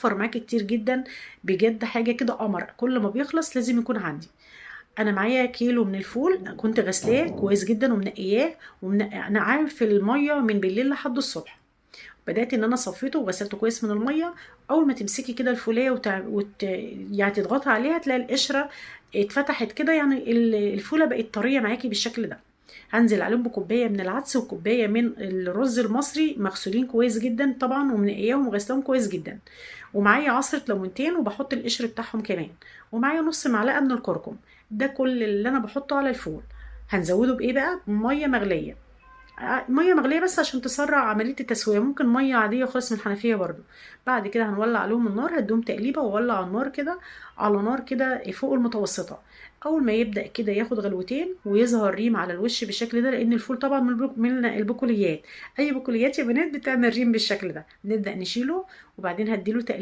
هيوفر معاكي كتير جدا. بجد حاجه كده قمر، كل ما بيخلص لازم يكون عندي. انا معايا كيلو من الفول، كنت غسلاه كويس جدا ومنقياه ومنقعاه في الميه من بالليل لحد الصبح. بدات ان انا صفيته وغسلته كويس من الميه. اول ما تمسكي كده الفوليه يعني تضغطي عليها تلاقي القشره اتفتحت كده، يعني الفوله بقت طريه معاكي بالشكل ده. هنزل عليهم بكوبايه من العدس وكوبايه من الرز المصري مغسولين كويس جدا طبعا ومنقياهم وغسلهم كويس جدا. ومعايا عصره ليمونتين وبحط القشر بتاعهم كمان. ومعايا نص معلقه من الكركم. ده كل اللي انا بحطه على الفول. هنزوده بايه بقى؟ ميه مغليه. ميه مغليه بس عشان تسرع عمليه التسويه، ممكن ميه عاديه خالص من الحنفيه برضو. بعد كده هنولع عليهم النار، هديهم تقليبه واولع النار كده على نار كده فوق المتوسطه. اول ما يبدا كده ياخد غلوتين ويظهر ريم على الوش بالشكل ده، لان الفول طبعا من البقوليات. اي بقوليات يا بنات بتعمل ريم بالشكل ده، نبدا نشيله وبعدين هديله تقليب.